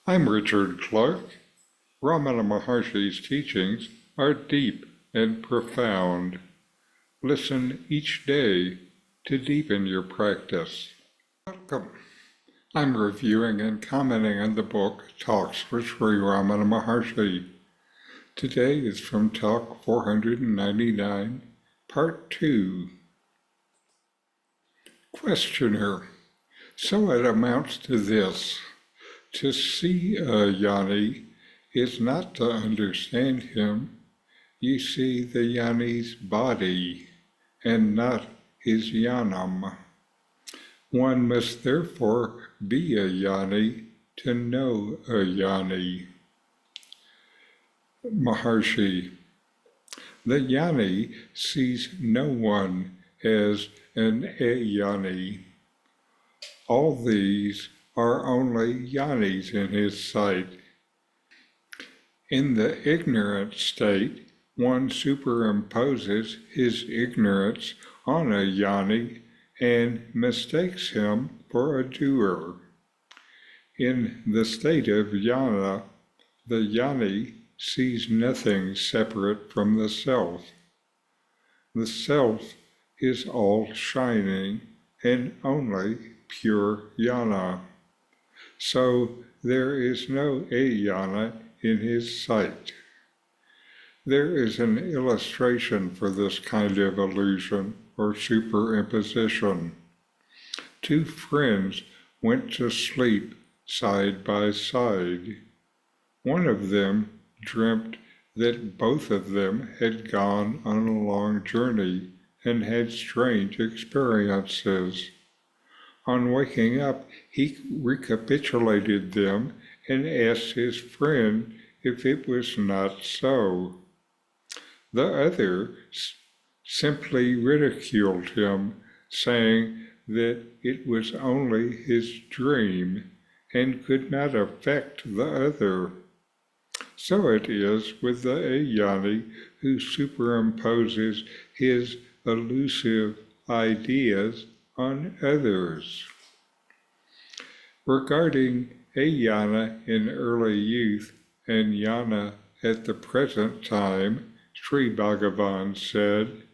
I'm Richard Clarke. Ramana Maharshi's teachings are deep and profound. Listen each day to deepen your practice. Welcome. I'm reviewing and commenting on the book Talks with Sri Ramana Maharshi. Today is from Talk 499, Part 2. Questioner. So it amounts to this. To see a jnani is not to understand him. You see the jnani's body and not his jnanam. One must therefore be a jnani to know a jnani. Maharshi. The jnani sees no one as an ajnani. All these are only jnanis in his sight. In the ignorant state, one superimposes his ignorance on a jnani and mistakes him for a doer. In the state of jnana, the jnani sees nothing separate from the self. The self is all shining and only pure jnana. So there is no ajnana in his sight. There is an illustration for this kind of illusion or superimposition. Two friends went to sleep side by side. One of them dreamt that both of them had gone on a long journey and had strange experiences. On waking up, he recapitulated them and asked his friend if it was not so. The other simply ridiculed him, saying that it was only his dream and could not affect the other. So it is with the ajnani who superimposes his elusive ideas on others. Regarding ajnana in early youth and jnana at the present time, Sri Bhagavan said,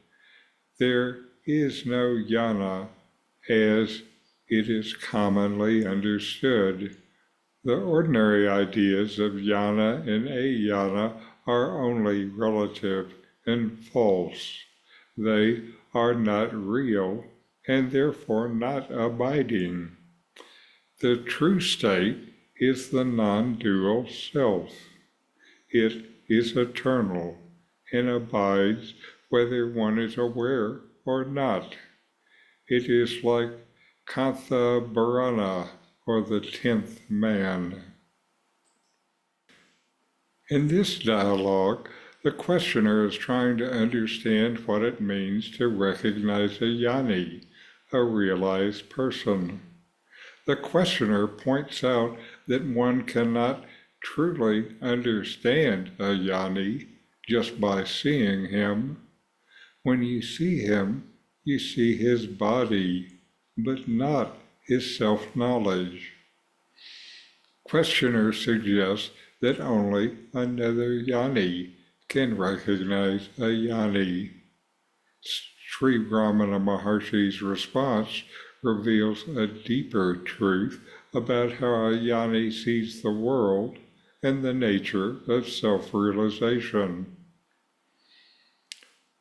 there is no jnana as it is commonly understood. The ordinary ideas of jnana and ajnana are only relative and false. They are not real and therefore not abiding. The true state is the non-dual self. It is eternal and abides whether one is aware or not. It is like Kantha Bharana, or the 10th man. In this dialogue, the questioner is trying to understand what it means to recognize a jnani, a realized person. The questioner points out that one cannot truly understand a jnani just by seeing him. When you see him, you see his body, but not his self-knowledge. Questioner suggests that only another jnani can recognize a jnani. Sri Ramana Maharshi's response reveals a deeper truth about how a jnani sees the world and the nature of self-realization.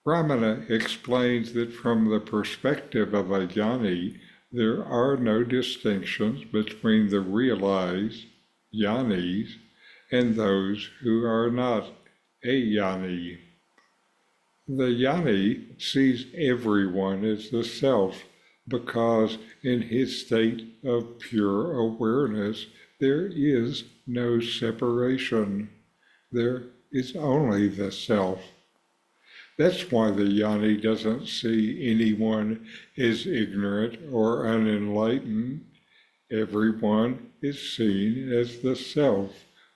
Ramana explains that from the perspective of a jnani, there are no distinctions between the realized jnanis and those who are not ajnani. The jnani sees everyone as the self because in his state of pure awareness there is no separation. There is only the self. That's why the jnani doesn't see anyone as ignorant or unenlightened. Everyone is seen as the self,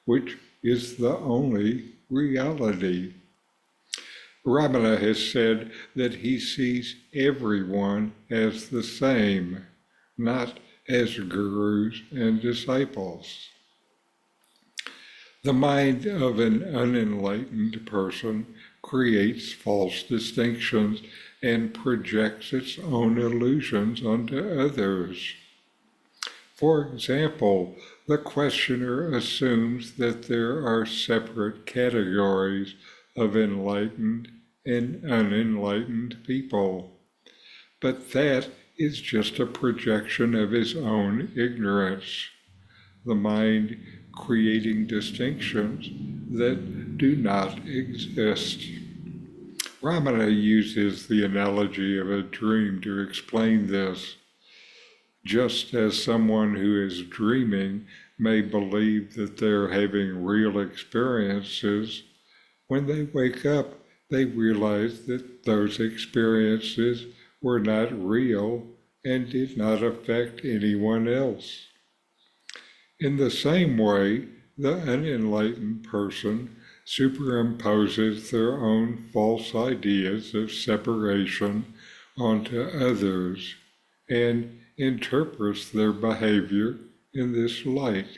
which is the only reality. Ramana has said that he sees everyone as the same, not as gurus and disciples. The mind of an unenlightened person creates false distinctions and projects its own illusions onto others. For example, the questioner assumes that there are separate categories of enlightened and unenlightened people, but that is just a projection of his own ignorance, the mind creating distinctions that do not exist. Ramana uses the analogy of a dream to explain this. Just as someone who is dreaming may believe that they're having real experiences, when they wake up, they realize that those experiences were not real and did not affect anyone else. In the same way, the unenlightened person superimposes their own false ideas of separation onto others and interprets their behavior in this light.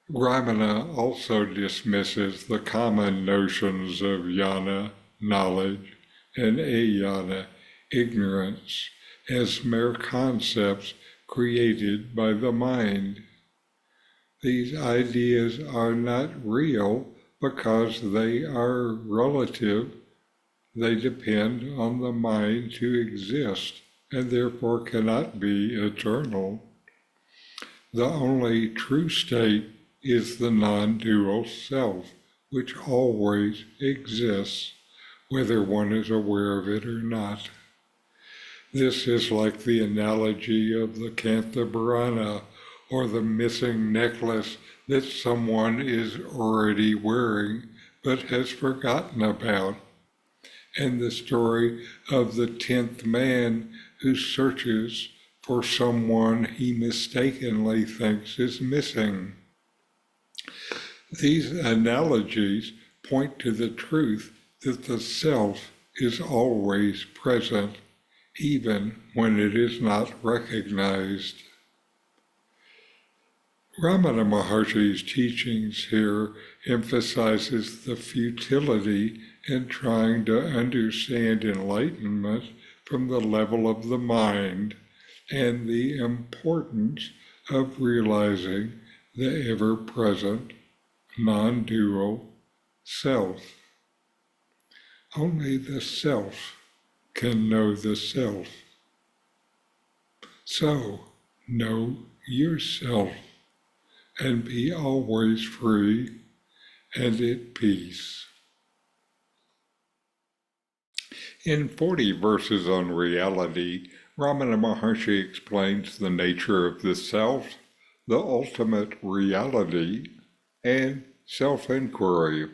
Ramana also dismisses the common notions of jnana, knowledge, and ajnana, ignorance, as mere concepts created by the mind. These ideas are not real because they are relative. They depend on the mind to exist and therefore cannot be eternal. The only true state is the non-dual self, which always exists, whether one is aware of it or not. This is like the analogy of the Kanthabarana, or the missing necklace that someone is already wearing but has forgotten about, and the story of the 10th man who searches for someone he mistakenly thinks is missing. These analogies point to the truth that the self is always present, even when it is not recognized. Ramana Maharshi's teachings here emphasizes the futility in trying to understand enlightenment from the level of the mind and the importance of realizing the ever-present, non-dual self. Only the self can know the self. So, know yourself and be always free and at peace. In 40 verses on reality, Ramana Maharshi explains the nature of the self, the ultimate reality, and self-inquiry.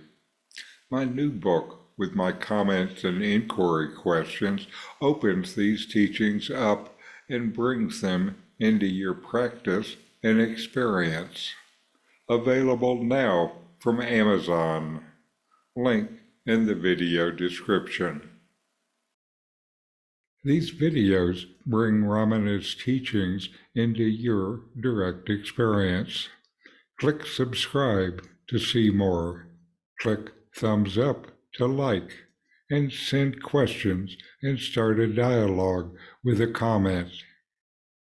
My new book, with my comments and inquiry questions, opens these teachings up and brings them into your practice and experience. Available now from Amazon. Link in the video description. These videos bring Ramana's teachings into your direct experience. Click subscribe to see more. Click thumbs up to like, and send questions and start a dialogue with a comment